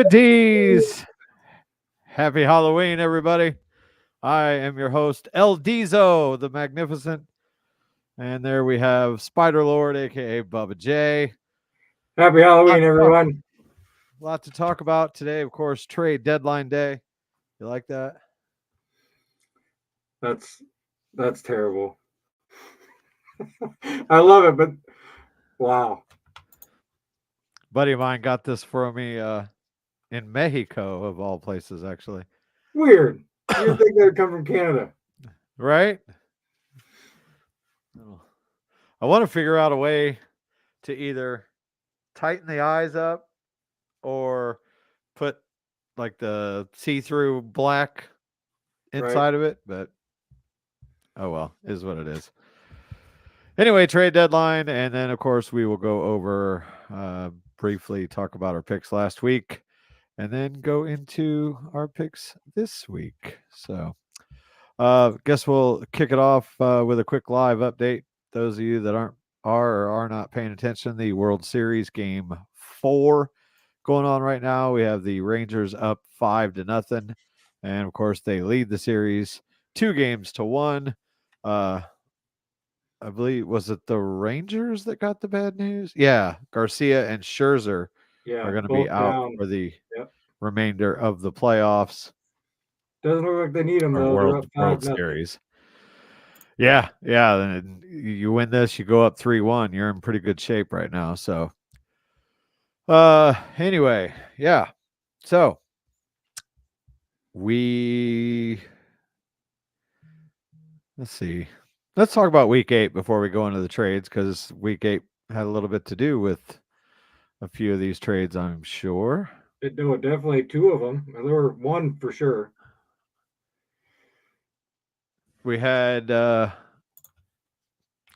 with Deez. Happy Halloween, everybody. I am your host, El Deezo, the Magnificent. And there we have Spider Lord, aka Bubba J. Happy Halloween, everyone. A lot to talk about today, of course, trade deadline day. You like that? That's terrible. I love it, but wow. Buddy of mine got this for me in Mexico, of all places, actually. Weird. You'd think that would come from Canada. Right? I want to figure out a way to either tighten the eyes up or put like the see-through black inside of it, but oh well, is what it is. Anyway, trade deadline, and then of course we will go over briefly talk about our picks last week, and then go into our picks this week. So, guess we'll kick it off with a quick live update. Those of you that are or are not paying attention, the World Series Game 4 going on right now. We have the Rangers up 5-0, and of course they lead the series 2-1. I believe, was it the Rangers that got the bad news? Yeah, Garcia and Scherzer are going to be out down for the remainder of the playoffs. Doesn't look like they need them though. They're up 5-0. Series. Yeah. And you win this, you go up 3-1. You're in pretty good shape right now. So, anyway, yeah. So let's see. Let's talk about week 8 before we go into the trades, because week 8 had a little bit to do with a few of these trades, I'm sure. No, definitely 2 of them. There were 1 for sure. We had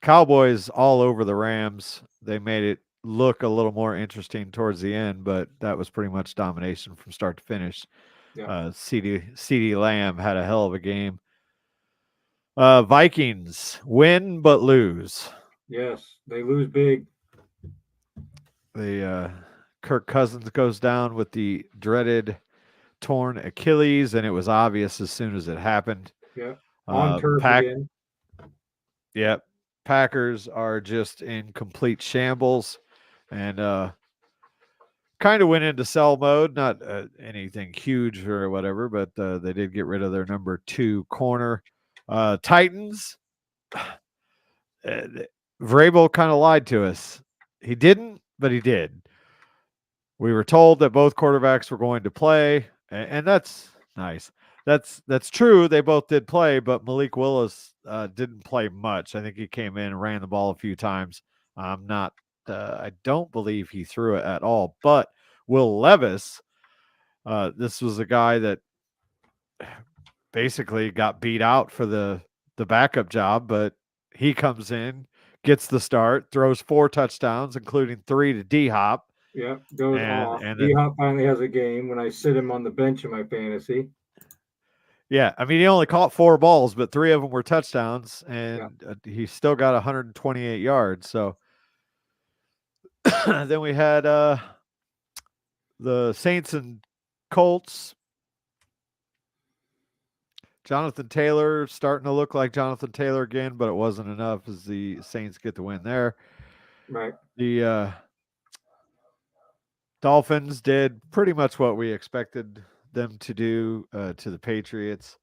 Cowboys all over the Rams. They made it look a little more interesting towards the end, but that was pretty much domination from start to finish. Yeah. CeeDee Lamb had a hell of a game. Vikings win but lose. Yes, they lose big. The Kirk Cousins goes down with the dreaded torn Achilles, and it was obvious as soon as it happened. Yeah, on turf again. Yep, Packers are just in complete shambles, and kind of went into sell mode. Not anything huge or whatever, but they did get rid of their number 2 corner. Titans, Vrabel kind of lied to us. He didn't, but he did. We were told that both quarterbacks were going to play, and that's nice. That's true. They both did play, but Malik Willis didn't play much. I think he came in and ran the ball a few times. I don't believe he threw it at all. But Will Levis, this was a guy that basically got beat out for the backup job, but he comes in, gets the start, throws 4 touchdowns, including 3 to D-Hop. Yeah, goes off. D-Hop finally has a game when I sit him on the bench in my fantasy. Yeah, I mean, he only caught 4 balls, but 3 of them were touchdowns, and he still got 128 yards. So then we had the Saints and Colts. Jonathan Taylor starting to look like Jonathan Taylor again, but it wasn't enough as the Saints get the win there. Right. The Dolphins did pretty much what we expected them to do to the Patriots.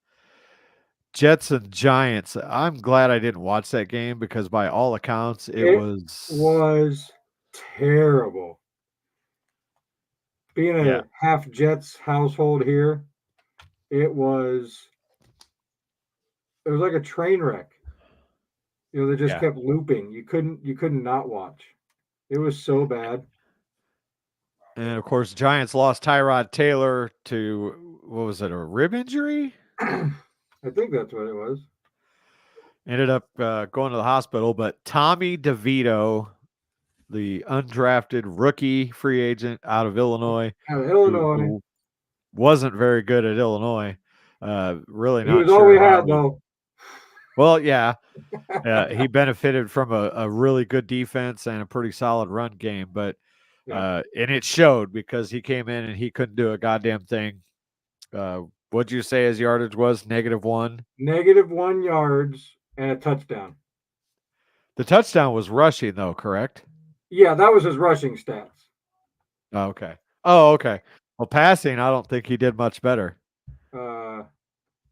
Jets and Giants. I'm glad I didn't watch that game because by all accounts it was terrible. Being a half Jets household here, it was like a train wreck. They just kept looping. You couldn't not watch. It was so bad. And of course, Giants lost Tyrod Taylor to, what was it, a rib injury? I think that's what it was. Ended up going to the hospital, but Tommy DeVito, the undrafted rookie free agent out of Illinois, who wasn't very good at Illinois. Really not. He was all we had, though. Well, yeah. He benefited from a really good defense and a pretty solid run game, but Yeah. And it showed because he came in and he couldn't do a goddamn thing. What'd you say his yardage was? -1? -1 yards and a touchdown. The touchdown was rushing, though, correct? Yeah, that was his rushing stats. Oh, okay. Oh, okay. Well, passing, I don't think he did much better. Uh,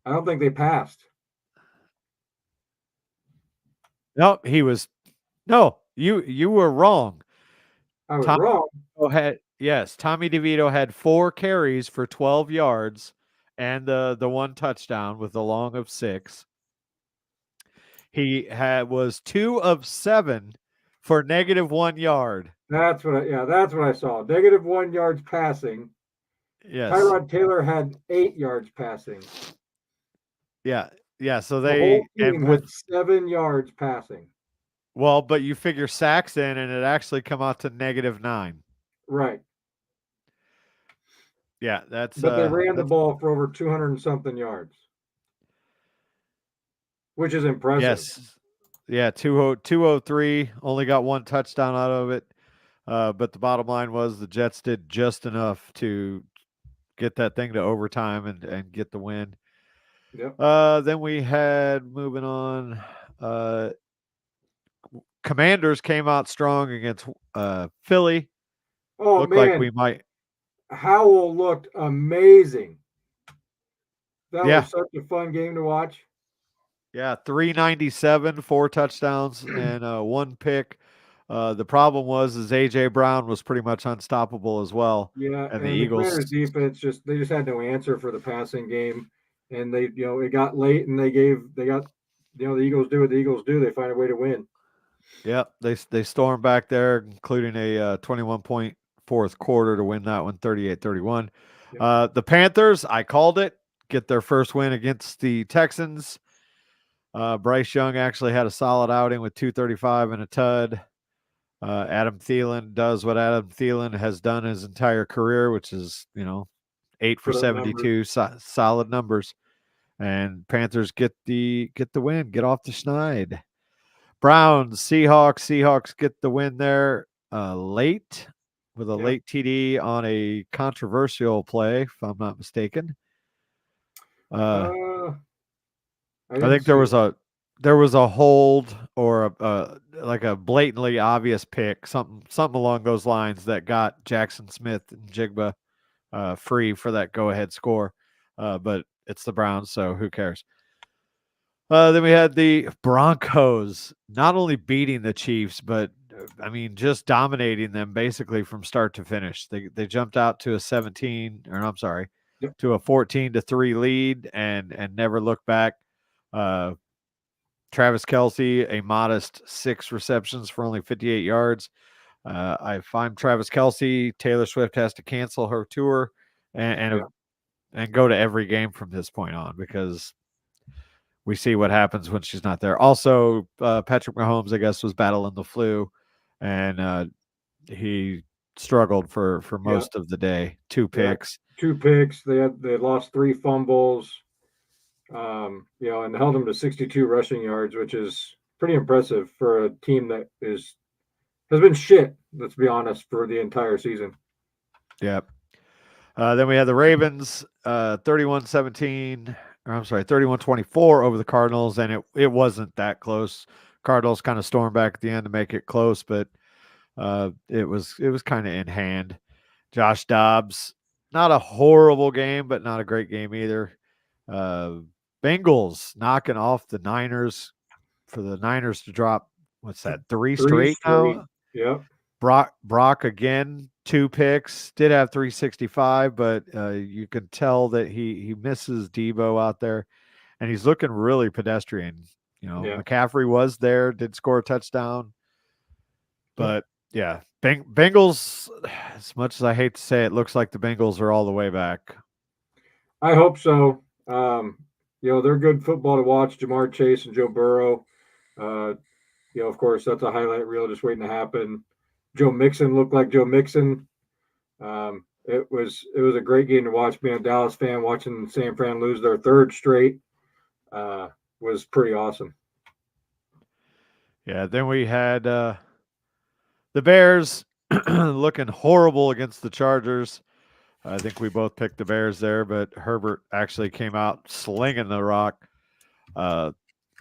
I don't think they passed. No, he was. No, you were wrong. I was Tommy wrong. Tommy DeVito had 4 carries for 12 yards and the one touchdown with a long of 6. He was 2 of 7 for -1 yard. That's what that's what I saw. -1 yards passing. Yes. Tyrod Taylor had 8 yards passing. Yeah. Yeah, so The whole they and team with had 7 yards passing. well, but you figure sacks in and it actually come out to -9. Right. Yeah, But they ran the that's ball for over 200 and something yards, which is impressive. yes. Yeah, 203, only got 1 touchdown out of it. But the bottom line was the Jets did just enough to get that thing to overtime and get the win. Yep. Then we had moving on. Commanders came out strong against Philly. Oh Looked like man, we might. Howell looked amazing. That Yeah, was such a fun game to watch. yeah, 397, 4 touchdowns and 1 pick. The problem was is AJ Brown was pretty much unstoppable as well, Yeah, and the and the Eagles. Commanders defense just had no answer for the passing game, and they it got late and they got the Eagles do what the Eagles do. They find a way to win. Yep, they stormed back there, including a 21-point fourth quarter to win that one, 38-31. Yep. The Panthers, I called it, get their first win against the Texans. Bryce Young actually had a solid outing with 235 and a tud. Adam Thielen does what Adam Thielen has done his entire career, which is 8 for Put up numbers. 72, solid numbers. And Panthers get the win, get off the schneid. Browns, Seahawks get the win there late with a Yep. late TD on a controversial play, if I'm not mistaken. I I didn't think see it. there was a hold or like a blatantly obvious pick, something along those lines that got Jackson Smith and Jigba free for that go ahead score. But it's the Browns, so who cares? Then we had the Broncos not only beating the Chiefs, but I mean, just dominating them basically from start to finish. They jumped out to a 17, or I'm sorry, Yep. to a 14-3 lead and never looked back. Travis Kelce, a modest 6 receptions for only 58 yards. If I'm Travis Kelce, Taylor Swift has to cancel her tour and go to every game from this point on because we see what happens when she's not there. Also, Patrick Mahomes, I guess, was battling the flu, and he struggled for Yeah. most of the day. 2 Yeah. picks. 2 picks. They lost 3 fumbles. And held them to 62 rushing yards, which is pretty impressive for a team that has been shit. Let's be honest, for the entire season. Yep. Then we had the Ravens, 31-17. Or I'm sorry, 31-24 over the Cardinals, and it wasn't that close. Cardinals kind of stormed back at the end to make it close, but it was kind of in hand. Josh Dobbs, not a horrible game, but not a great game either. Bengals knocking off the Niners for the Niners to drop, what's that, 3 3 straight straight. now? Yep. Brock again, 2 picks, did have 365, but you can tell that he misses Debo out there, and he's looking really pedestrian. Yeah. McCaffrey was there, did score a touchdown, Yep. but yeah, Bengals. As much as I hate to say it, looks like the Bengals are all the way back. I hope so. They're good football to watch. Jamar Chase and Joe Burrow. Of course, that's a highlight reel just waiting to happen. Joe Mixon looked like Joe Mixon. It was a great game to watch. Being a Dallas fan, watching San Fran lose their 3rd straight was pretty awesome. Yeah, then we had the Bears looking horrible against the Chargers. I think we both picked the Bears there, but Herbert actually came out slinging the rock, uh,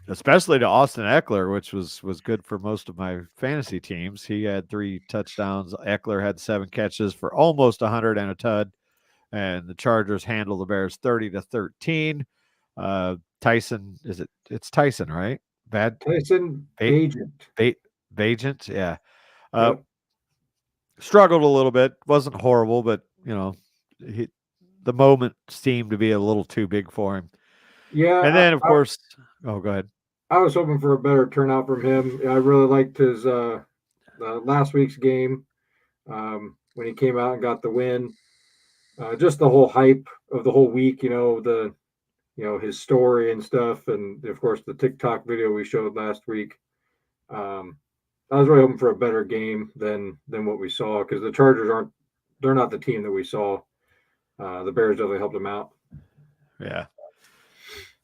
especially to Austin Eckler, which was good for most of my fantasy teams. He had 3 touchdowns. Eckler had 7 catches for almost 100 and a tud, and the Chargers handled the Bears 30-13. Tyson, it's Tyson, right? Tyson Ba- Agent. Bajent, yeah. Uh, Yep. struggled a little bit. Wasn't horrible, but he, the moment seemed to be a little too big for him. And Yeah, then, of course, oh, go ahead. I was hoping for a better turnout from him. I really liked his last week's game when he came out and got the win. Just the whole hype of the whole week, his story and stuff, and of course the TikTok video we showed last week. I was really hoping for a better game than what we saw because the Chargers they're not the team that we saw. The Bears definitely helped them out. Yeah.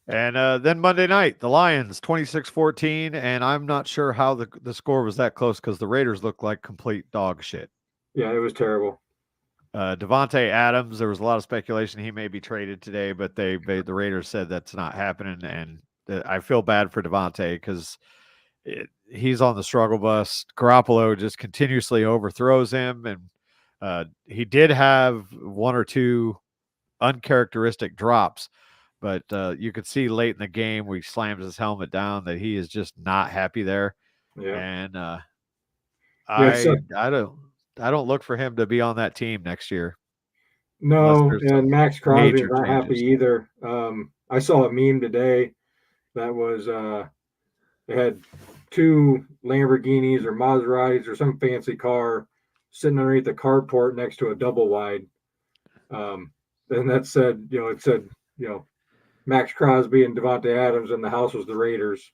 And then Monday night, the Lions 26-14, and I'm not sure how the score was that close because the Raiders looked like complete dog shit. Yeah, it was terrible. Devontae Adams, there was a lot of speculation he may be traded today, but the Raiders said that's not happening, and I feel bad for Devontae because he's on the struggle bus. Garoppolo just continuously overthrows him, and he did have 1 or 2 uncharacteristic drops, but you could see late in the game where he slams his helmet down that he is just not happy there. Yeah. And So, I don't look for him to be on that team next year. no, and Max Crosby is not happy changes. either. I saw a meme today that was they had 2 Lamborghinis or Maseratis or some fancy car sitting underneath the carport next to a double wide. And that said, it said, Max Crosby and Devontae Adams, and the house was the Raiders.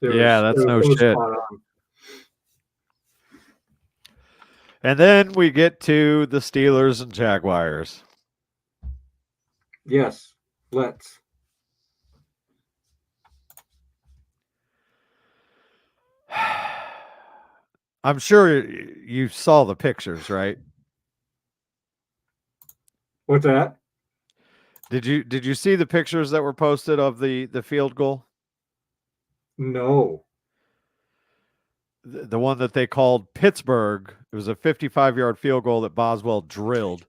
That's no was shit. spot on. And then we get to the Steelers and Jaguars. Yes, let's. I'm sure you saw the pictures, right? What's that? Did you see the pictures that were posted of the field goal? No. The one that they called Pittsburgh. It was a 55-yard field goal that Boswell drilled,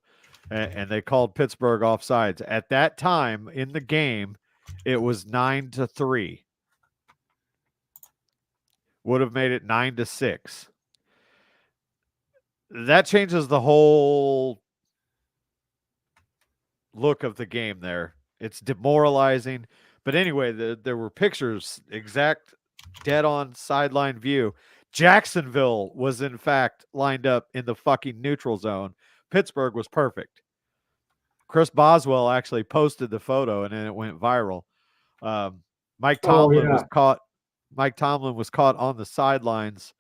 and they called Pittsburgh offsides. At that time in the game, it was 9-3. Would have made it 9-6. That changes the whole look of the game there. It's demoralizing. But anyway, there were pictures, exact dead-on sideline view. Jacksonville was, in fact, lined up in the fucking neutral zone. Pittsburgh was perfect. Chris Boswell actually posted the photo, and then it went viral. Mike Tomlin was caught. Mike Tomlin was caught on the sidelines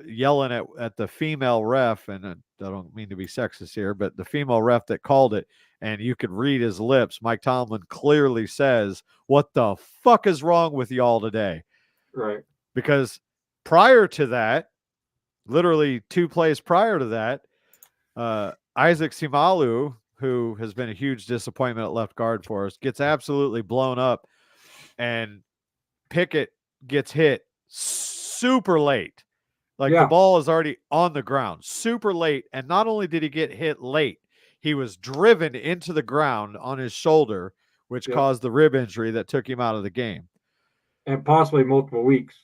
yelling at the female ref, and I don't mean to be sexist here, but the female ref that called it, and you could read his lips. Mike Tomlin clearly says, "What the fuck is wrong with y'all today?" Right. Because prior to that, literally 2 plays prior to that, Isaac Simalu, who has been a huge disappointment at left guard for us, gets absolutely blown up, and Pickett gets hit super late. Like the ball is already on the ground, super late. And not only did he get hit late, he was driven into the ground on his shoulder, which caused the rib injury that took him out of the game. And possibly multiple weeks.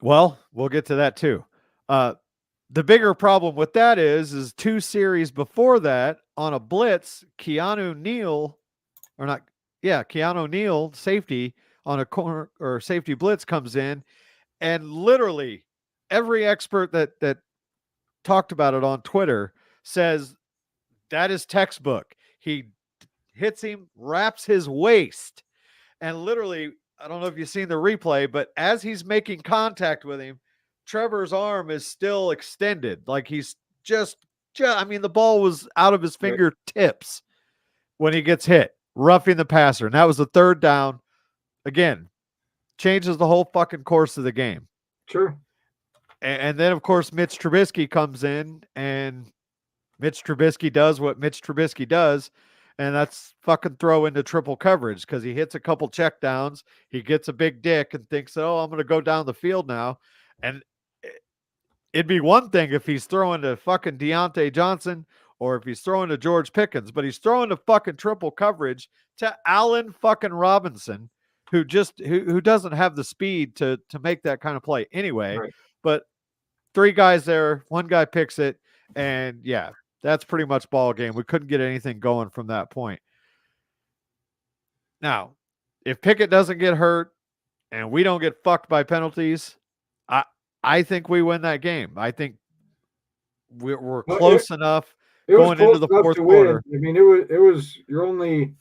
Well, we'll get to that too. The bigger problem with that is 2 series before that on a blitz, Keanu Neal, safety on a corner or safety blitz comes in, and literally every expert that talked about it on Twitter says that is textbook. He hits him, wraps his waist, and literally, I don't know if you've seen the replay, but as he's making contact with him, Trevor's arm is still extended. Like he's the ball was out of his fingertips when he gets hit, roughing the passer. And that was the 3rd down. Again, changes the whole fucking course of the game. Sure. And then, of course, Mitch Trubisky comes in, and Mitch Trubisky does what Mitch Trubisky does, and that's fucking throw into triple coverage because he hits a couple checkdowns. He gets a big dick and thinks, oh, I'm going to go down the field now. And it'd be one thing if he's throwing to fucking Deontay Johnson or if he's throwing to George Pickens, but he's throwing to fucking triple coverage to Allen fucking Robinson, who doesn't have the speed to make that kind of play anyway. Right. But three guys there, one guy picks it, and yeah, that's pretty much ball game. We couldn't get anything going from that point. Now, if Pickett doesn't get hurt and we don't get fucked by penalties, I I think we win that game. I think we're Well, close enough it was going close into the enough fourth to quarter. win. I mean, it was you're only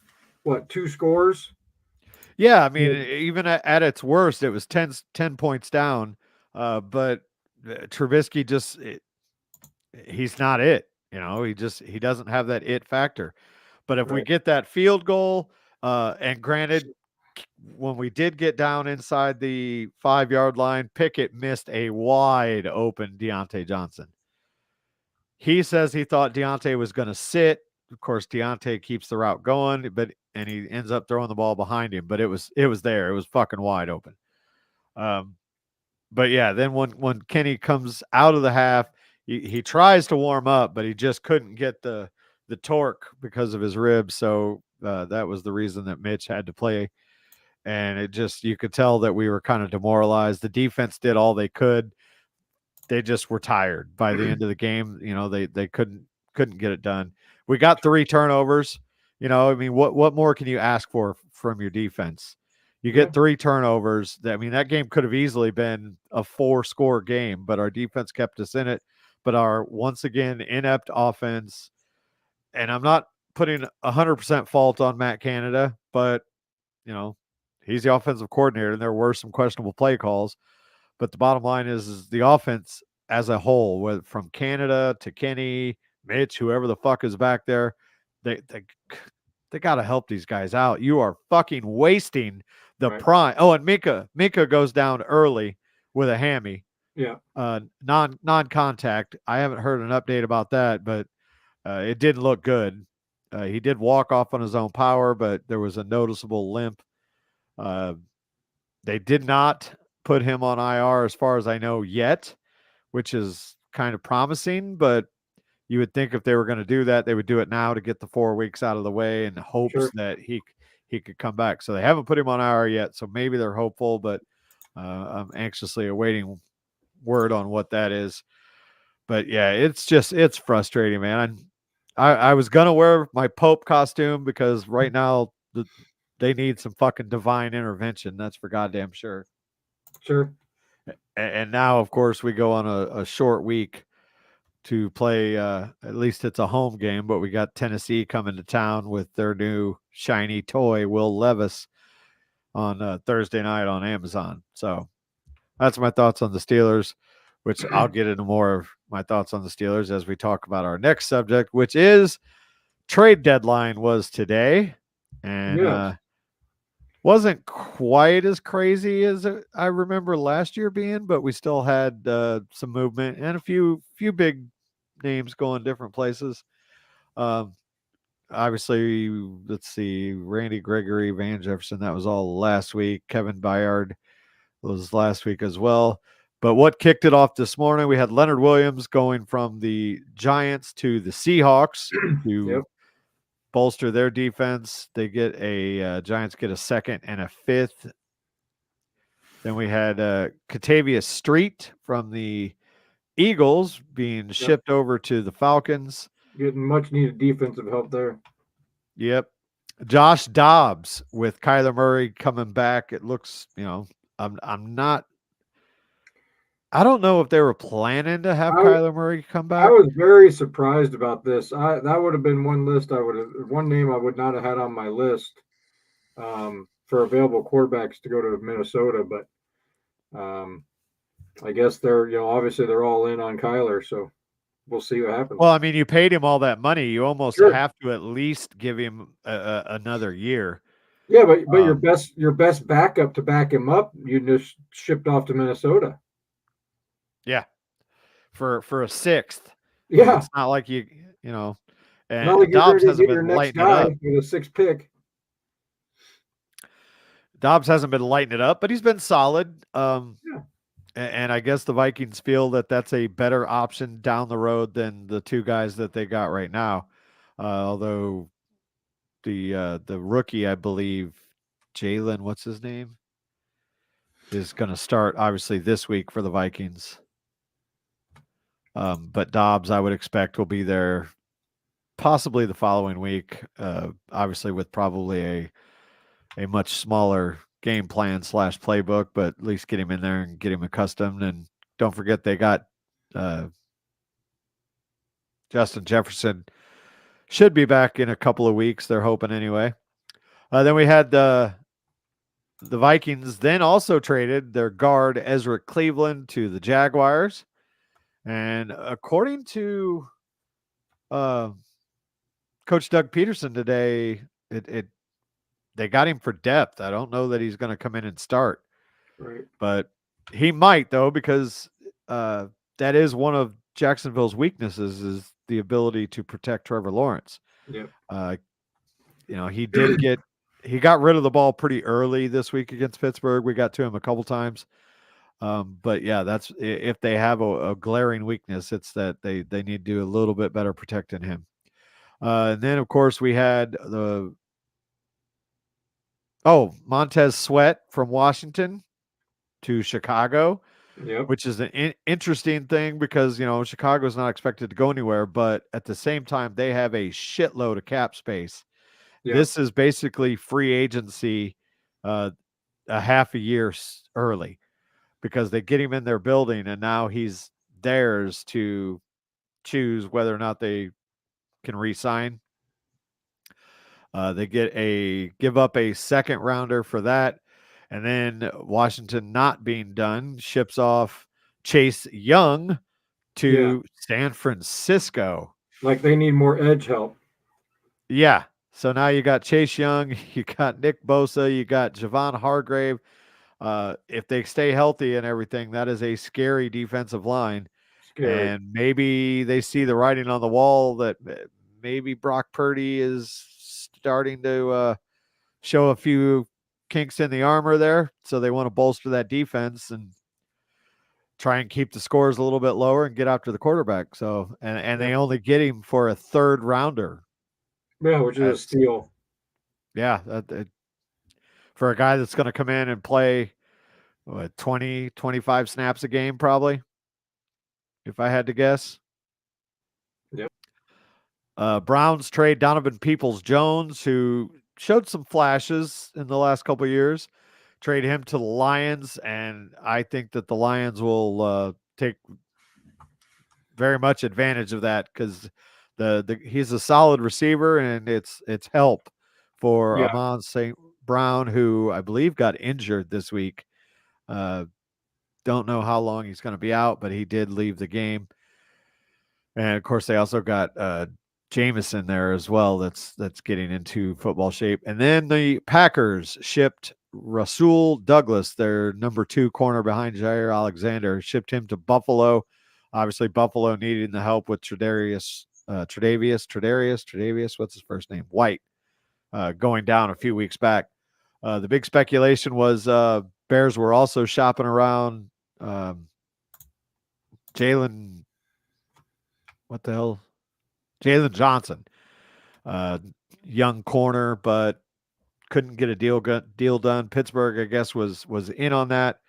what, 2 scores? Yeah, I mean, Yeah. even at its worst, it was 10 points down. But Trubisky just he's not it. He doesn't have that it factor. But if we Right. get that field goal, and granted, when we did get down inside the 5-yard line, Pickett missed a wide open Deontay Johnson. He says he thought Deontay was going to sit. Of course, Deontay keeps the route going, and he ends up throwing the ball behind him. But it was there. It was fucking wide open. Um, but yeah, then when Kenny comes out of the half, he tries to warm up, but he just couldn't get the torque because of his ribs. So that was the reason that Mitch had to play. And you could tell that we were kind of demoralized. The defense did all they could. They just were tired by the end of the game. They couldn't get it done. We got 3 turnovers. I mean, what more can you ask for from your defense? You Yeah. get 3 turnovers. I mean, that game could have easily been a 4-score game, but our defense kept us in it. But our, once again, inept offense, and I'm not putting 100% fault on Matt Canada, but, he's the offensive coordinator, and there were some questionable play calls. But the bottom line is the offense as a whole, from Canada to Kenny, Mitch, whoever the fuck is back there, they got to help these guys out. You are fucking wasting the Right. prime. Oh, and Minka goes down early with a hammy. Yeah. Non-contact. I haven't heard an update about that, but it didn't look good. He did walk off on his own power, but there was a noticeable limp. They did not put him on IR as far as I know yet, which is kind of promising, but you would think if they were going to do that, they would do it now to get the 4 weeks out of the way in hopes Sure. that he could come back. So they haven't put him on IR yet, so maybe they're hopeful, but I'm anxiously awaiting word on what that is. But yeah, it's frustrating, man. I was gonna wear my Pope costume because right now they need some fucking divine intervention. That's for goddamn sure. Sure. And now, of course, we go on a short week to play. At least it's a home game, but we got Tennessee coming to town with their new shiny toy, Will Levis, on Thursday night on Amazon. So that's my thoughts on the Steelers, which I'll get into more of my thoughts on the Steelers as we talk about our next subject, which is trade deadline was today. And Yes. wasn't quite as crazy as I remember last year being, but we still had some movement and a few big names going different places. Obviously, let's see, Randy Gregory, Van Jefferson, that was all last week. Kevin Byard was last week as well. But what kicked it off this morning, we had Leonard Williams going from the Giants to the Seahawks to Yep. bolster their defense. They get Giants get a 2nd and a 5th. Then we had Katavius Street from the Eagles being shipped over to the Falcons. Getting much needed defensive help there. Yep. Josh Dobbs with Kyler Murray coming back. It looks, I'm not. I don't know if they were planning to have Kyler Murray come back. I was very surprised about this. That would have been one name I would not have had on my list for available quarterbacks to go to Minnesota, but I guess they're obviously they're all in on Kyler, so we'll see what happens. Well, I mean, you paid him all that money. You almost have to at least give him another year. Yeah, but your best backup to back him up, you just shipped off to Minnesota. Yeah, for a sixth. Yeah, It's not like you know, not and like you're Dobbs ready to hasn't get been your next lighting it guy up. with a sixth pick. Dobbs hasn't been lighting it up, but he's been solid. Yeah, And I guess the Vikings feel that that's a better option down the road than the two guys that they got right now. Although the rookie, I believe, Jalen, what's his name, is going to start obviously this week for the Vikings. But Dobbs, I would expect, will be there possibly the following week. Obviously, with probably a much smaller game plan slash playbook, but at least get him in there and get him accustomed. And don't forget they got uh, Justin Jefferson should be back in a couple of weeks. They're hoping anyway. Then we had the Vikings then also traded their guard Ezra Cleveland to the Jaguars, and according to uh, Coach Doug Peterson today, it they got him for depth. I don't know that he's going to come in and start, right. but he might though because uh, that is one of Jacksonville's weaknesses is the ability to protect Trevor Lawrence. Yeah, Uh, he got rid of the ball pretty early this week against Pittsburgh. We got to him a couple times. But yeah, that's if they have a glaring weakness, it's that they need to do a little bit better protecting him. And then of course we had Montez Sweat from Washington to Chicago, yep, which is an interesting thing because Chicago's not expected to go anywhere, but at the same time they have a shitload of cap space. yeah, This is basically free agency uh, a half a year early because they get him in their building and now he's theirs to choose whether or not they can re-sign. They give up a second rounder for that, and then Washington not being done ships off Chase Young yeah. to San Francisco. Like they need more edge help. Yeah. So now you got Chase Young, you got Nick Bosa, you got Javon Hargrave. If they stay healthy and everything, that is a scary defensive line. Scary. And maybe they see the writing on the wall that maybe Brock Purdy is starting to show a few kinks in the armor there. So they want to bolster that defense and try and keep the scores a little bit lower and get after the quarterback. So, and Yeah, they only get him for a third rounder. yeah, which is a That's, steal. yeah, for a guy that's going to come in and play 20, 25 snaps a game, probably, if I had to guess. Yep. Browns trade Donovan Peoples-Jones, who showed some flashes in the last couple of years. Trade him to the Lions, and I think that the Lions will take very much advantage of that because he's a solid receiver, and it's help for Yeah, Amon St. Brown, who I believe got injured this week. Uh, don't know how long he's going to be out, but he did leave the game. And of course, they also got Jameson there as well. That's getting into football shape. And then the Packers shipped Rasul Douglas, their number 2 corner behind Jair Alexander, shipped him to Buffalo. Obviously, Buffalo needing the help with Tredavious. What's his first name? White, going down a few weeks back. The big speculation was Bears were also shopping around Jalen. What the hell? Jalen Johnson, uh, young corner, but couldn't get a deal done. Pittsburgh, I guess, was in on that,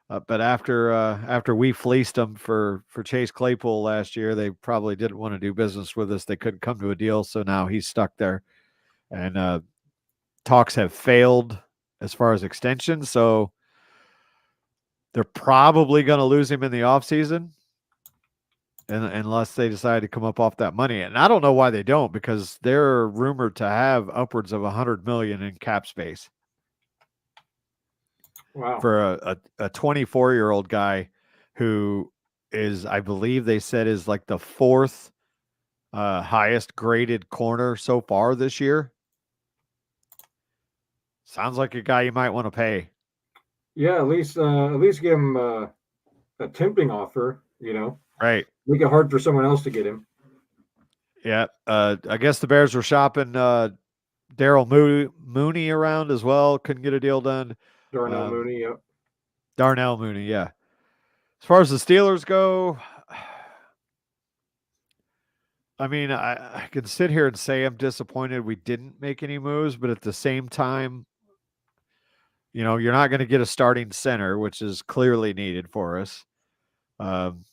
but after we fleeced them for Chase Claypool last year, they probably didn't want to do business with us. They couldn't come to a deal, so now he's stuck there, and talks have failed as far as extensions. So they're probably going to lose him in the offseason. Unless they decide to come up off that money. And I don't know why they don't because they're rumored to have upwards of 100 million in cap space wow. for a 24-year-old guy who is, I believe they said, is like the 4th highest graded corner so far this year. Sounds like a guy you might want to pay. Yeah, at least give him a tempting offer, Right. make it hard for someone else to get him. Yeah. I guess the Bears were shopping Daryl Mooney around as well. Couldn't get a deal done. Darnell Um, Mooney, yep. Darnell Mooney, yeah. As far as the Steelers go, I mean, I can sit here and say I'm disappointed we didn't make any moves, but at the same time, you're not going to get a starting center, which is clearly needed for us. Um,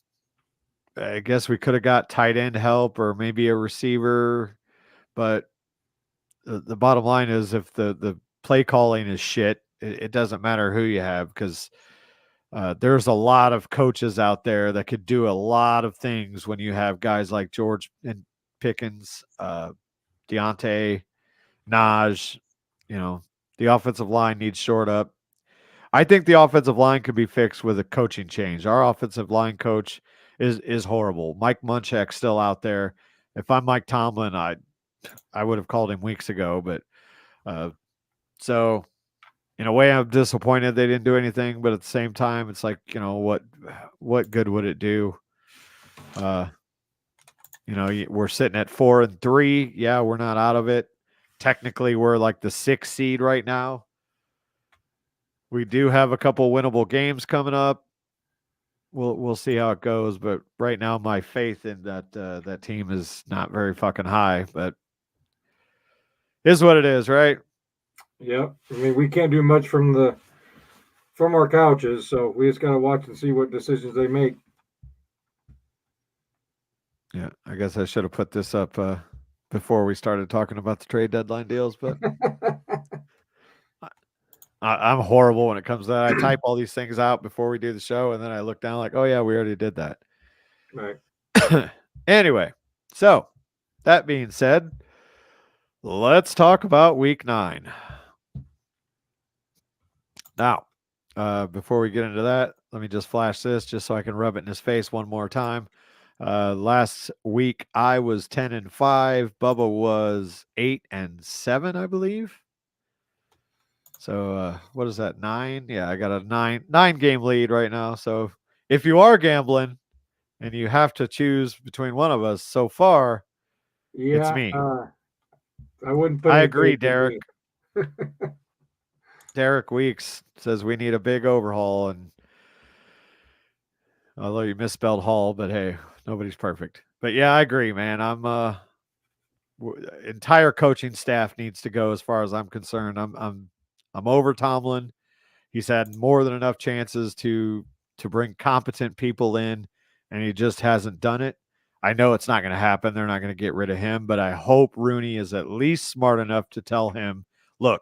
I guess we could have got tight end help or maybe a receiver, but the bottom line is if the play calling is shit, it doesn't matter who you have because there's a lot of coaches out there that could do a lot of things when you have guys like George and Pickens, Deontay, Naj. The offensive line needs shored up. I think the offensive line could be fixed with a coaching change. Our offensive line coach is horrible. Mike Munchak's still out there. If I'm Mike Tomlin, I would have called him weeks ago, but so in a way I'm disappointed they didn't do anything, but at the same time it's like, what good would it do? We're sitting at 4-3. Yeah, we're not out of it. Technically, we're like the 6th seed right now. We do have a couple winnable games coming up. We'll see how it goes, but right now my faith in that team is not very fucking high, but is what it is, right? Yep. I mean, we can't do much from our couches, so we just gotta watch and see what decisions they make. Yeah, I guess I should have put this up before we started talking about the trade deadline deals, but I'm horrible when it comes to that. I type all these things out before we do the show, and then I look down like, oh yeah, we already did that. Right. Anyway, so that being said, let's talk about week 9. Now, before we get into that, let me just flash this just so I can rub it in his face one more time. Last week I was 10-5. Bubba was 8-7, I believe. So what is that? 9? Yeah, I got a 9 game lead right now. So if you are gambling and you have to choose between one of us, so far it's Yeah, me. I wouldn't put I any agree, faith in Derek. me. Derek Weeks says we need a big overhaul, and although you misspelled Hall, but hey, nobody's perfect. But yeah, I agree, man. Entire coaching staff needs to go as far as I'm concerned. I'm over Tomlin. He's had more than enough chances to bring competent people in, and he just hasn't done it. I know it's not going to happen. They're not going to get rid of him, but I hope Rooney is at least smart enough to tell him, look,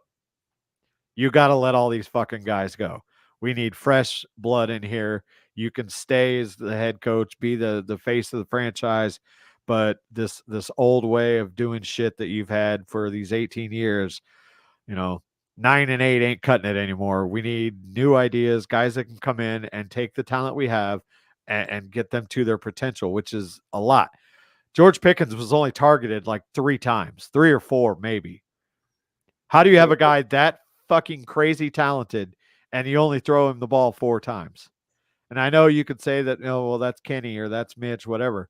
you got to let all these fucking guys go. We need fresh blood in here. You can stay as the head coach, be the face of the franchise, but this old way of doing shit that you've had for these 18 years, 9-8 ain't cutting it anymore. We need new ideas, guys that can come in and take the talent we have and get them to their potential, which is a lot. George Pickens was only targeted like 3 times, 3 or 4 maybe. How do you have a guy that fucking crazy talented and you only throw him the ball 4 times? And I know you could say that, well, that's Kenny or that's Mitch, whatever.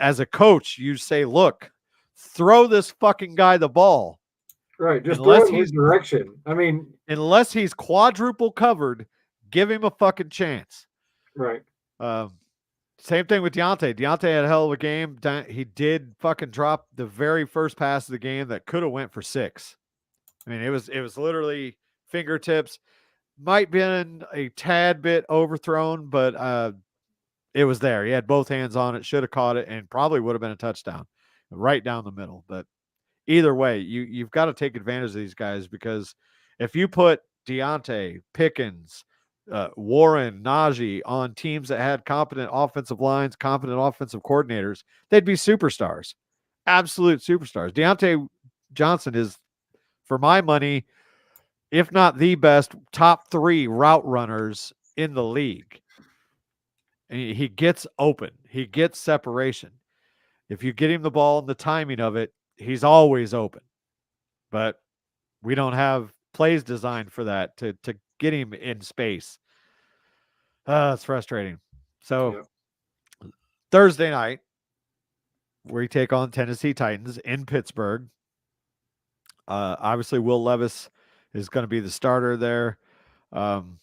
As a coach, you say, look, throw this fucking guy the ball. Right, just throw Unless it in his direction. I mean, unless he's quadruple covered, give him a fucking chance. right. Same thing with Deontay. Deontay had a hell of a game. He did fucking drop the very first pass of the game that could have went for 6. I mean, it was literally fingertips. Might been a tad bit overthrown, but it was there. He had both hands on it, should have caught it, and probably would have been a touchdown, right down the middle. But either way, you've got to take advantage of these guys because if you put Deontay, Pickens, Warren, Najee on teams that had competent offensive lines, competent offensive coordinators, they'd be superstars, absolute superstars. Deontay Johnson is, for my money, if not the best, top 3 route runners in the league. And he gets open. He gets separation. If you get him the ball and the timing of it, he's always open. But we don't have plays designed for that to get him in space. It's frustrating. So Yeah. Thursday night, we take on Tennessee Titans in Pittsburgh. Obviously, Will Levis is going to be the starter there. Um,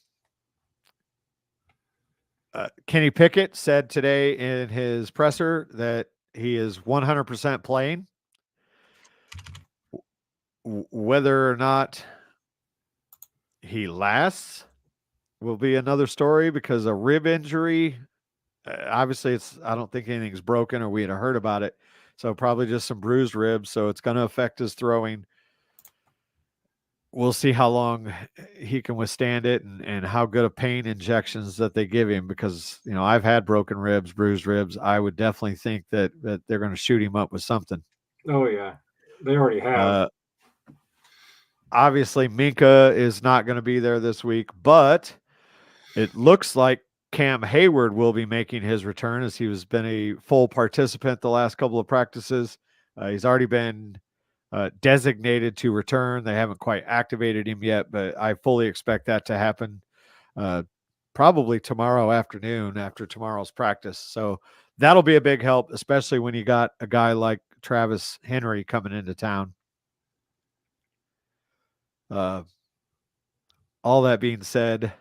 Kenny Pickett said today in his presser that he is 100% playing. Whether or not he lasts will be another story because a rib injury, obviously, I don't think anything's broken or we had heard about it. So probably just some bruised ribs. So it's going to affect his throwing. We'll see how long he can withstand it and how good of pain injections that they give him because, I've had broken ribs, bruised ribs. I would definitely think that they're going to shoot him up with something. Oh yeah, they already have. Uh, Obviously, Minka is not going to be there this week, but it looks like Cam Hayward will be making his return as he has been a full participant the last couple of practices. He's already been designated to return. They haven't quite activated him yet, but I fully expect that to happen probably tomorrow afternoon after tomorrow's practice. So that'll be a big help, especially when you got a guy like Travis Henry coming into town. All that being said,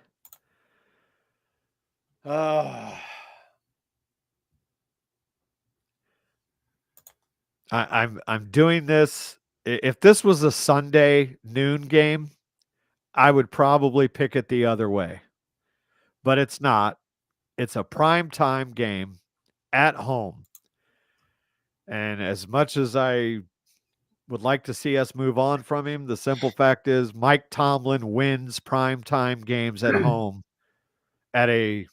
I'm doing this. If this was a Sunday noon game, I would probably pick it the other way. But it's not. It's a prime time game at home. And as much as I would like to see us move on from him, the simple fact is Mike Tomlin wins prime time games at home at a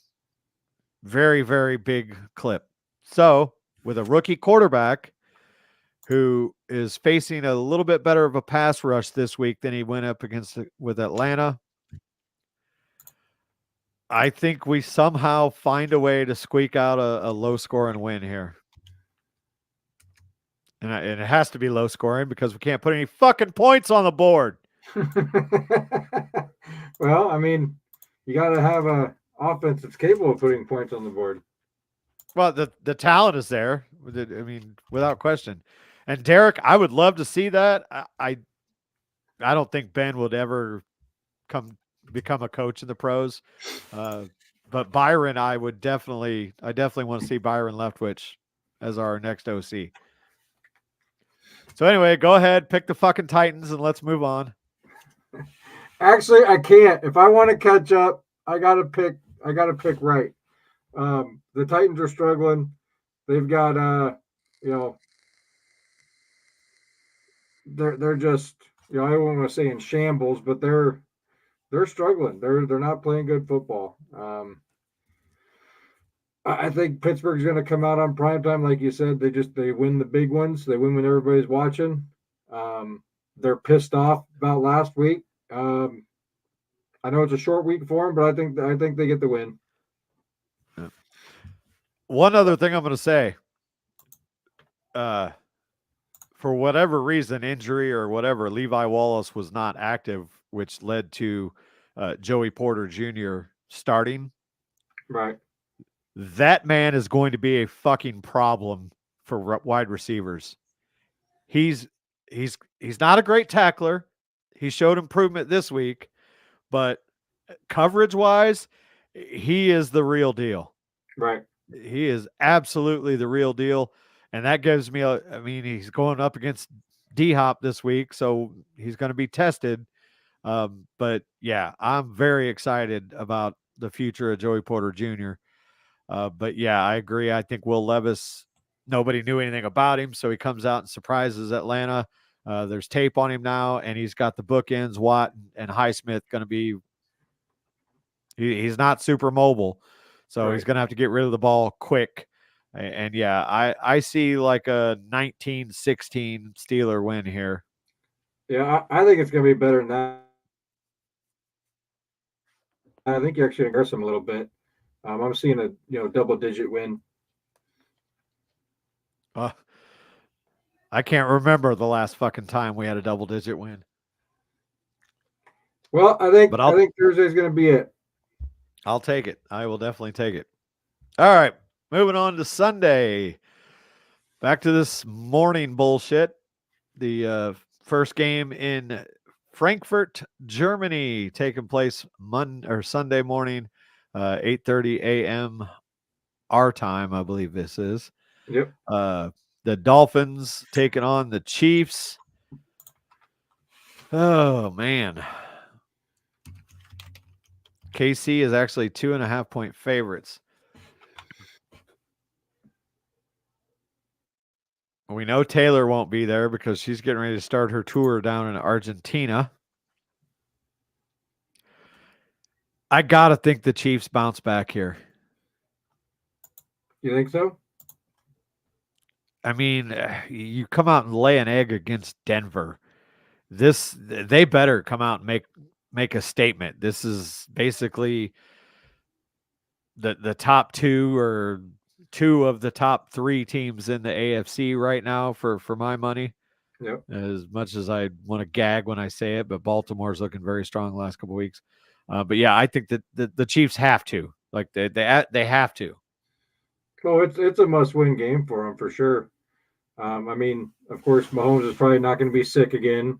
very, very big clip. So, with a rookie quarterback who is facing a little bit better of a pass rush this week than he went up against with Atlanta, I think we somehow find a way to squeak out a low scoring win here. And it has to be low scoring because we can't put any fucking points on the board. Well, I mean, you got to have a offense that's capable of putting points on the board. Well, the talent is there. I mean, without question. And Derek, I would love to see that. I don't think Ben would ever become a coach in the pros. But Byron, I definitely want to see Byron Leftwich as our next OC. So anyway, go ahead, pick the fucking Titans, and let's move on. Actually, I can't. If I want to catch up, I gotta pick. I gotta pick right. The Titans are struggling. They've got you know, they're just I don't want to say in shambles, but they're struggling. They're not playing good football. I think Pittsburgh's going to come out on prime time, like you said. They win the big ones. They win when everybody's watching. They're pissed off about last week. I know it's a short week for them, but I think they get the win. One other thing I'm going to say, for whatever reason, injury or whatever, Levi Wallace was not active, which led to Joey Porter Jr. starting. Right. That man is going to be a fucking problem for wide receivers. He's not a great tackler. He showed improvement this week, but coverage wise, he is the real deal. Right. He is absolutely the real deal. And that gives me he's going up against D-Hop this week, so he's going to be tested. But yeah, I'm very excited about the future of Joey Porter Jr. But yeah, I agree. I think Will Levis, nobody knew anything about him, so he comes out and surprises Atlanta. There's tape on him now, and he's got the bookends, Watt and Highsmith, going to be. He's not super mobile, so Right. he's going to have to get rid of the ball quick. And yeah, I see like a 19-16 Steeler win here. Yeah, I think it's going to be better than that. I think you're actually embarrass them a little bit. I'm seeing a double digit win. I can't remember the last fucking time we had a double digit win. Well, I think Thursday's going to be it. I'll take it. I will definitely take it. All right. Moving on to Sunday. Back to this morning bullshit. The first game in Frankfurt, Germany, taking place Sunday morning, 8:30 a.m. our time, I believe this is. Yep. The Dolphins taking on the Chiefs. Oh man, KC is actually 2.5-point favorites. We know Taylor won't be there because she's getting ready to start her tour down in Argentina. I gotta think the Chiefs bounce back here. You think so? I mean, you come out and lay an egg against Denver. They better come out and make a statement. This is basically the top two or two of the top three teams in the AFC right now for my money. Yep. As much as I want to gag when I say it, but Baltimore's looking very strong the last couple of weeks. But yeah, I think that the Chiefs have to, like they have to. Oh, it's a must-win game for them for sure. I mean, of course, Mahomes is probably not going to be sick again.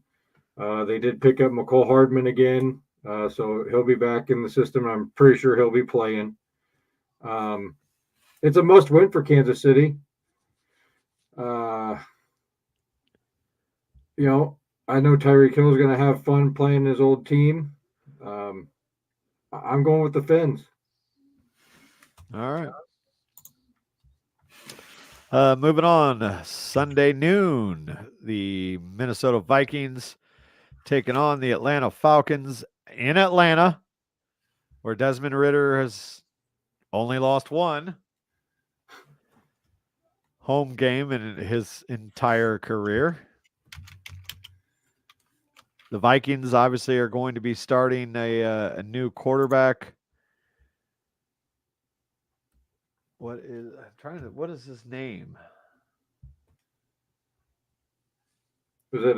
They did pick up McCole Hardman again, so he'll be back in the system. I'm pretty sure he'll be playing. Um, it's a must-win for Kansas City. Uh, I know Tyreek Hill is going to have fun playing his old team. I'm going with the Fins. All right. Moving on, Sunday noon, the Minnesota Vikings taking on the Atlanta Falcons in Atlanta, where Desmond Ridder has only lost one home game in his entire career. The Vikings obviously are going to be starting a new quarterback. What is his name? Was it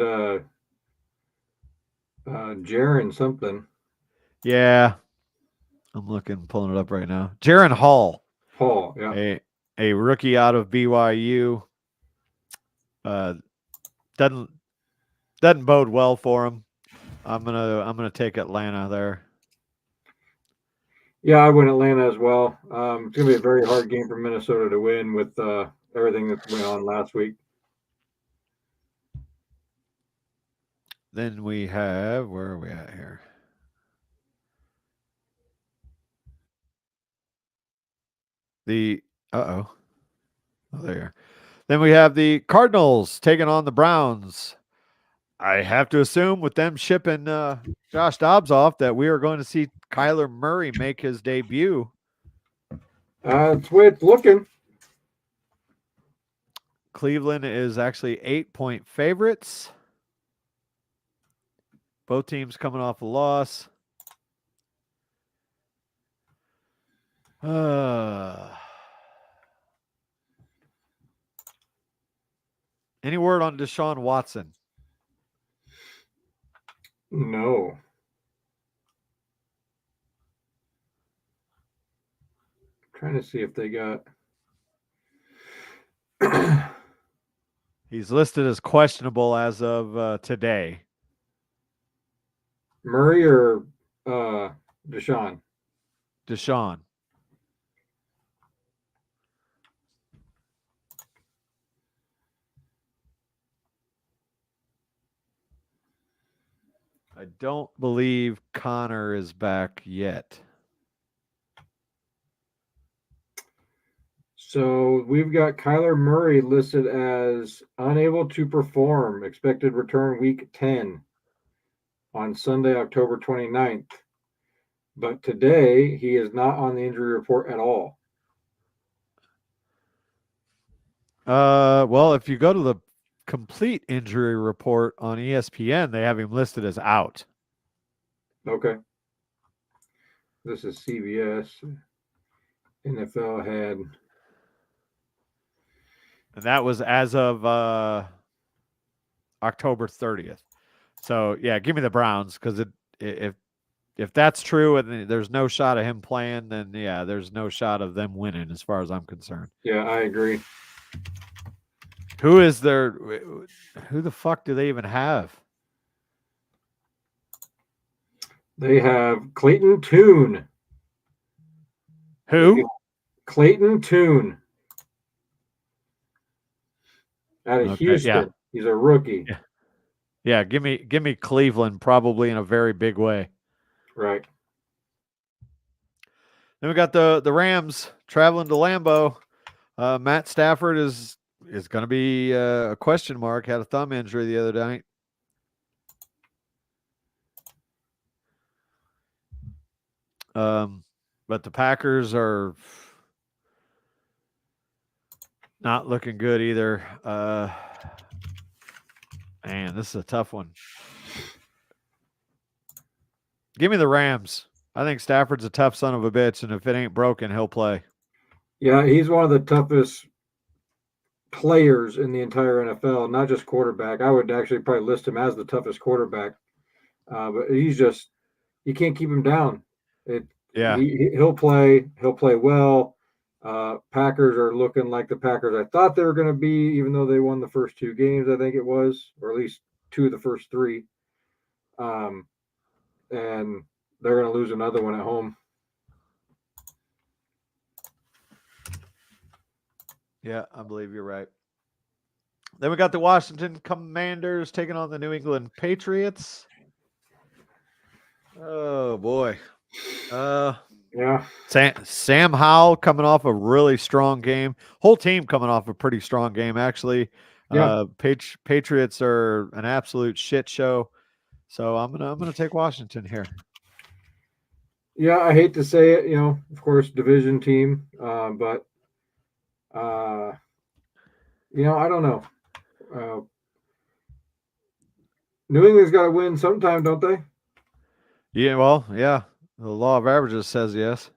Jaron something? Yeah, I'm pulling it up right now. Jaron Hall. Hall, yeah. A rookie out of BYU. Doesn't bode well for him. I'm gonna take Atlanta there. Yeah, I went Atlanta as well. It's gonna be a very hard game for Minnesota to win with everything that went on last week. Then we have, where are we at here? Oh, there you are. Then we have the Cardinals taking on the Browns. I have to assume with them shipping Josh Dobbs off that we are going to see Kyler Murray make his debut. That's the way it's looking. Cleveland is actually 8-point favorites. Both teams coming off a loss. Any word on Deshaun Watson? No. I'm trying to see if they got. He's listed as questionable as of today. Murray or Deshaun? Deshaun. I don't believe Connor is back yet. So we've got Kyler Murray listed as unable to perform, expected return week 10 on Sunday, October 29th. But today he is not on the injury report at all. Well, if you go to the complete injury report on ESPN, they have him listed as out. Okay. This is CBS. NFL had. And that was as of October 30th. So, yeah, give me the Browns because if if that's true and there's no shot of him playing, then yeah, there's no shot of them winning as far as I'm concerned. Yeah, I agree. Who is their? Who the fuck do they even have? They have Clayton Tune. Who? Clayton Tune out of Okay, yeah, Houston. He's a rookie. yeah, yeah. Give me Cleveland probably in a very big way. Right. Then we got the Rams traveling to Lambeau. Matt Stafford is going to be a question mark. Had a thumb injury the other night. But the Packers are not looking good either. Man, this is a tough one. Give me the Rams. I think Stafford's a tough son of a bitch, and if it ain't broken, he'll play. Yeah, he's one of the toughest players in the entire NFL, not just quarterback. I would actually probably list him as the toughest quarterback. But he's just you can't keep him down. Yeah. He'll play. He'll play well. Packers are looking like the Packers I thought they were going to be, even though they won the first 2 games. I think it was, or at least 2 of the first 3. And they're going to lose another one at home. Yeah, I believe you're right. Then we got the Washington Commanders taking on the New England Patriots. Oh boy. Yeah. Sam Howell coming off a really strong game. Whole team coming off a pretty strong game, actually. Yeah. Patriots are an absolute shit show. So I'm gonna take Washington here. Yeah, I hate to say it, of course, division team, but I don't know. New England's got to win sometime, don't they? Yeah, well, yeah. The law of averages says yes.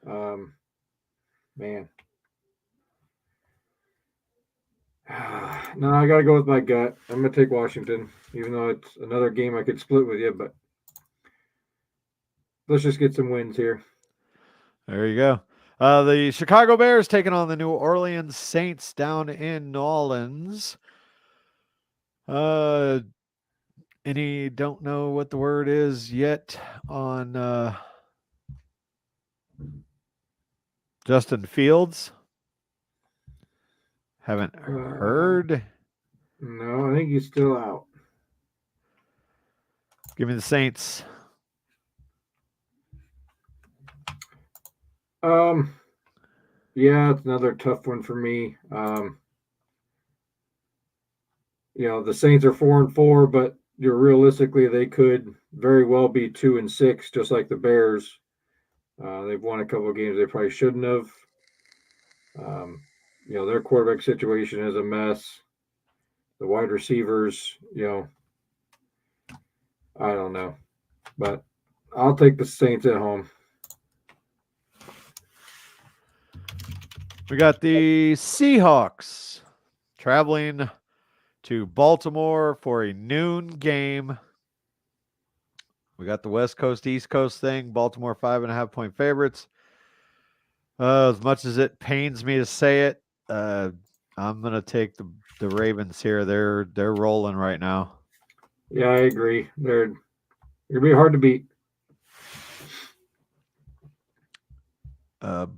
Man. No, I got to go with my gut. I'm going to take Washington, even though it's another game I could split with you, but let's just get some wins here. There you go. The Chicago Bears taking on the New Orleans Saints down in New Orleans. Any don't know what the word is yet on Justin Fields? Haven't heard. No, I think he's still out. Give me the Saints. Yeah, it's another tough one for me. The Saints are 4-4, but realistically they could very well be 2-6, just like the Bears. They've won a couple of games they probably shouldn't have. Their quarterback situation is a mess. The wide receivers, I don't know, but I'll take the Saints at home. We got the Seahawks traveling to Baltimore for a noon game. We got the West Coast, East Coast thing. Baltimore 5.5-point favorites. As much as it pains me to say it, I'm gonna take the Ravens here. They're rolling right now. Yeah, I agree. They're gonna be hard to beat.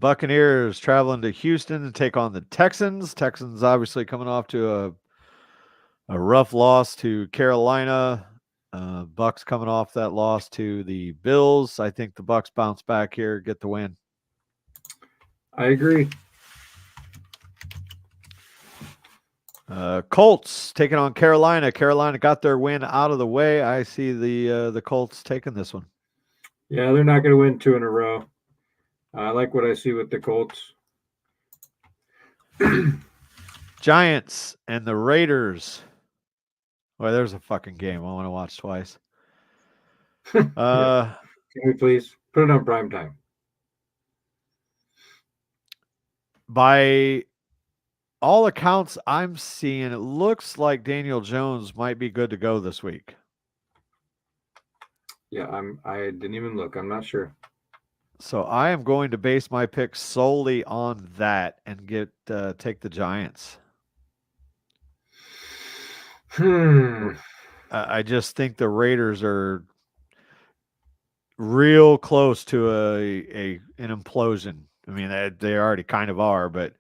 Buccaneers traveling to Houston to take on the Texans. Texans obviously coming off to a rough loss to Carolina. Bucks coming off that loss to the Bills. I think the Bucks bounce back here, get the win. I agree. Colts taking on Carolina. Carolina got their win out of the way. I see the Colts taking this one. Yeah, they're not going to win 2 in a row. I like what I see with the Colts. Giants and the Raiders. Well, there's a fucking game I want to watch twice. Yeah. Can we please put it on prime time? By all accounts I'm seeing, it looks like Daniel Jones might be good to go this week. Yeah, I didn't even look. I'm not sure. So I am going to base my pick solely on that and take the Giants. Hmm. I just think the Raiders are real close to an implosion. I mean, they already kind of are, but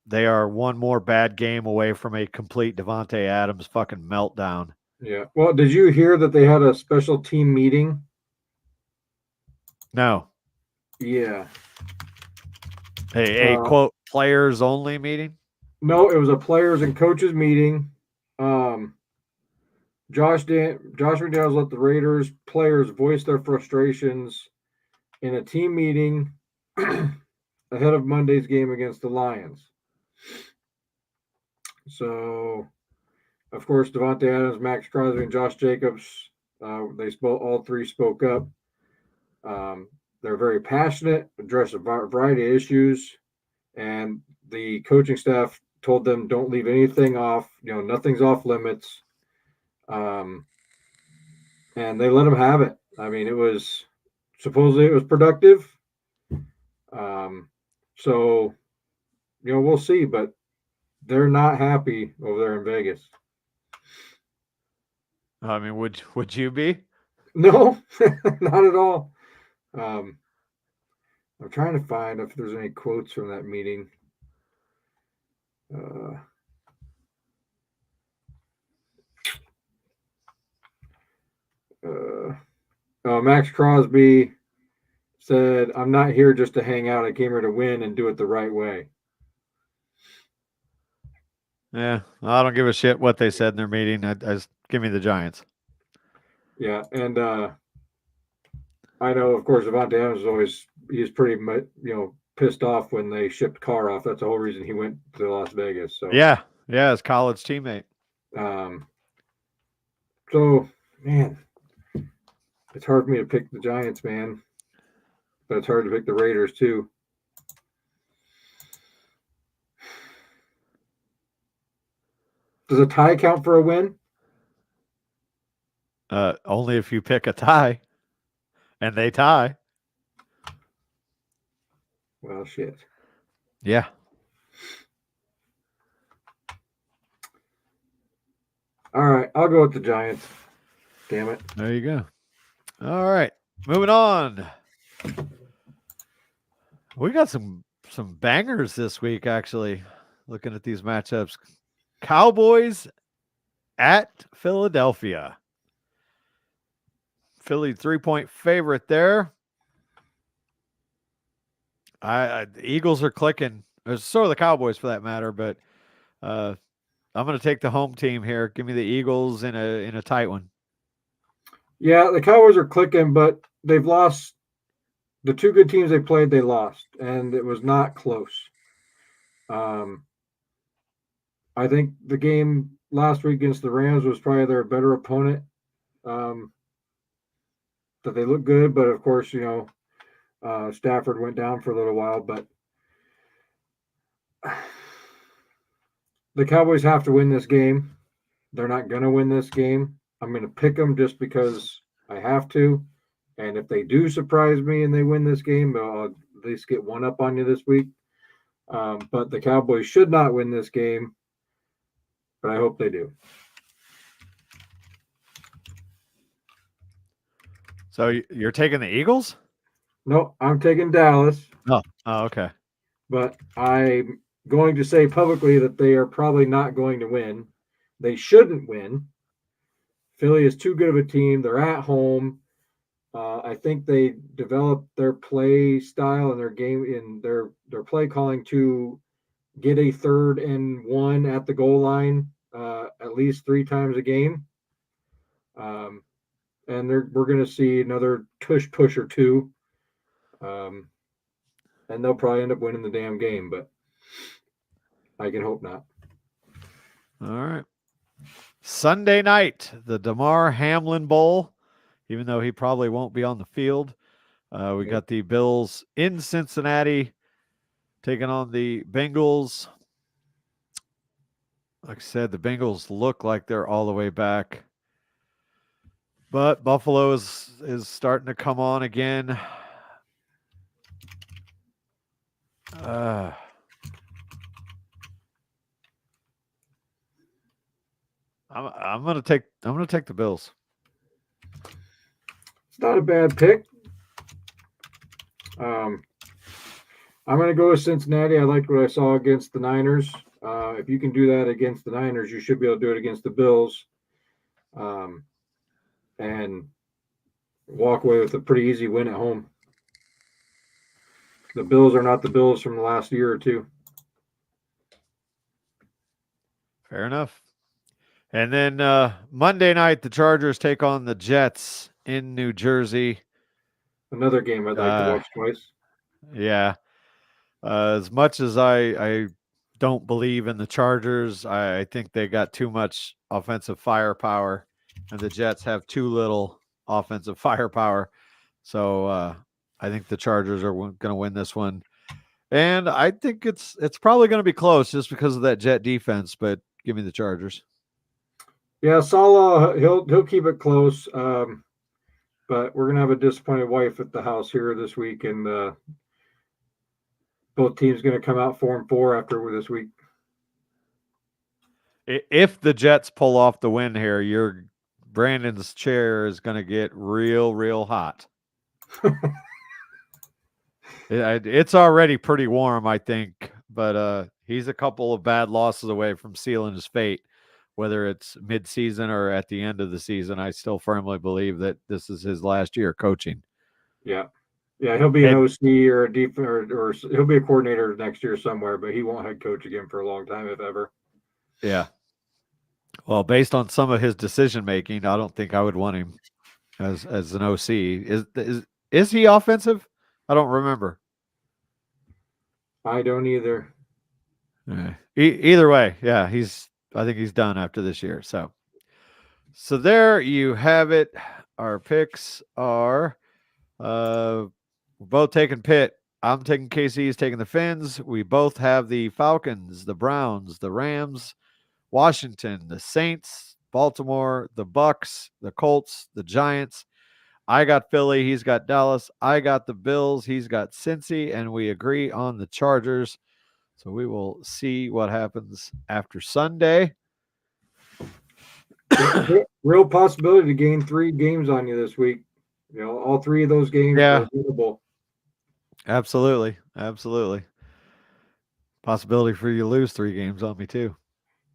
they are one more bad game away from a complete Devontae Adams fucking meltdown. Yeah. Well, did you hear that they had a special team meeting? No, Yeah. a quote players only meeting. No, it was a players and coaches meeting. Um, Josh McDaniels let the Raiders players voice their frustrations in a team meeting ahead of Monday's game against the Lions. So, of course, Devontae Adams, Max Crosby, and Josh Jacobs, all three spoke up. Um, they're very passionate, address a variety of issues, and the coaching staff told them don't leave anything off. Nothing's off limits. And they let them have it. I mean, it was supposedly it was productive. Um, so we'll see, but they're not happy over there in Vegas. I mean, would you be? No, not at all. Um, I'm trying to find if there's any quotes from that meeting. Uh, Max Crosby said, "I'm not here just to hang out. I came here to win and do it the right way." Yeah, I don't give a shit what they said in their meeting. I just give me the Giants. Yeah, and I know, of course, Devontae Adams is he's pretty much pissed off when they shipped Carr off. That's the whole reason he went to Las Vegas. So Yeah, his college teammate. um, so man, it's hard for me to pick the Giants, man, but it's hard to pick the Raiders too. Does a tie count for a win? Only if you pick a tie and they tie. Well, shit. Yeah. All right, I'll go with the Giants. Damn it. There you go. All right. Moving on. We got some bangers this week, actually, looking at these matchups. Cowboys at Philadelphia. Philly 3-point favorite there. The Eagles are clicking. So are the Cowboys for that matter, but I'm going to take the home team here. Give me the Eagles in a tight one. Yeah, the Cowboys are clicking, but they've lost the two good teams they played. They lost, and it was not close. Um, I think the game last week against the Rams was probably their better opponent. Um, that they look good, but of course, Stafford went down for a little while. But the Cowboys have to win this game. They're not going to win this game. I'm going to pick them just because I have to. And if they do surprise me and they win this game, I'll at least get one up on you this week. But the Cowboys should not win this game, but I hope they do. So you're taking the Eagles? No, I'm taking Dallas. Oh, okay. But I'm going to say publicly that they are probably not going to win. They shouldn't win. Philly is too good of a team. They're at home. I think they developed their play style and their game in their play calling to get a 3rd and 1 at the goal line at least 3 times a game. And we're going to see another tush push or two. And they'll probably end up winning the damn game, but I can hope not. All right. Sunday night, the Damar Hamlin Bowl, even though he probably won't be on the field. We got the Bills in Cincinnati taking on the Bengals. Like I said, the Bengals look like they're all the way back. But Buffalo is starting to come on again. I'm gonna take the Bills. It's not a bad pick. I'm going to go with Cincinnati. I liked what I saw against the Niners. If you can do that against the Niners, you should be able to do it against the Bills, and walk away with a pretty easy win at home. The Bills are not the Bills from the last year or two. Fair enough. And then Monday night, the Chargers take on the Jets in New Jersey. Another game I'd like to watch twice. Yeah. As much as I don't believe in the Chargers, I think they got too much offensive firepower, and the Jets have too little offensive firepower. So I think the Chargers are going to win this one. And I think it's probably going to be close just because of that Jet defense, but give me the Chargers. Yeah, Salah, he'll keep it close. But we're gonna have a disappointed wife at the house here this week, and both teams going to come out 4-4 after this week. If the Jets pull off the win here, your Brandon's chair is going to get real hot. It's already pretty warm, I think, but he's a couple of bad losses away from sealing his fate. Whether it's mid-season or at the end of the season, I still firmly believe that this is his last year coaching. Yeah, he'll be an OC or a deep, or he'll be a coordinator next year somewhere, but he won't head coach again for a long time, if ever. Yeah. Well, based on some of his decision making, I don't think I would want him as an OC. Is he offensive? I don't remember. I don't either. Either way, yeah, I think he's done after this year. So there you have it. Our picks are we're both taking Pitt. I'm taking KC. He's taking the Finns. We both have the Falcons, the Browns, the Rams, Washington, the Saints, Baltimore, the Bucks, the Colts, the Giants. I got Philly. He's got Dallas. I got the Bills. He's got Cincy, and we agree on the Chargers. So we will see what happens after Sunday. Real possibility to gain 3 games on you this week. You know, all 3 of those games are winnable. Absolutely. Possibility for you to lose 3 games on me too.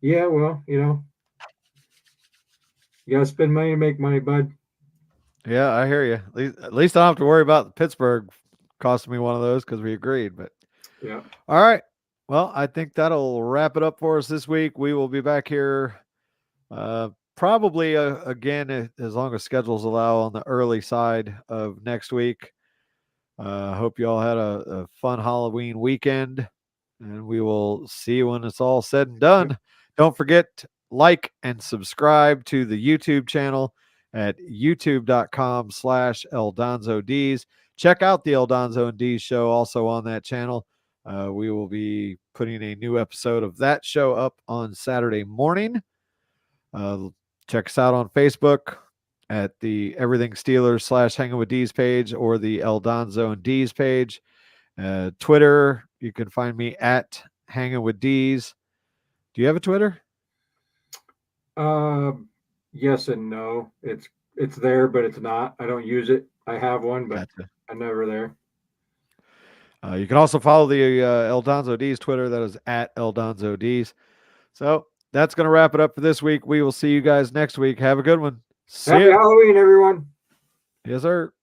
Yeah, well, you got to spend money to make money, bud. Yeah, I hear you. At least I don't have to worry about Pittsburgh costing me one of those because we agreed. But yeah. All right. Well, I think that'll wrap it up for us this week. We will be back here probably again, as long as schedules allow, on the early side of next week. Hope you all had a fun Halloween weekend, and we will see you when it's all said and done. Don't forget, like and subscribe to the YouTube channel at youtube.com/EldonzoDeez. Check out the Eldonzo and Deez show also on that channel. We will be putting a new episode of that show up on Saturday morning. Check us out on Facebook at the Everything Steelers /Hangin with Deez page, or the Eldonzo and Deez page. Twitter, you can find me at Hangin with Deez. Do you have a Twitter? Yes and no. It's there, but it's not. I don't use it. I have one, but Gotcha. I'm never there. You can also follow the Eldonzo Deez Twitter. That is at Eldonzo Deez. So that's going to wrap it up for this week. We will see you guys next week. Have a good one. Happy Halloween, everyone. Yes, sir.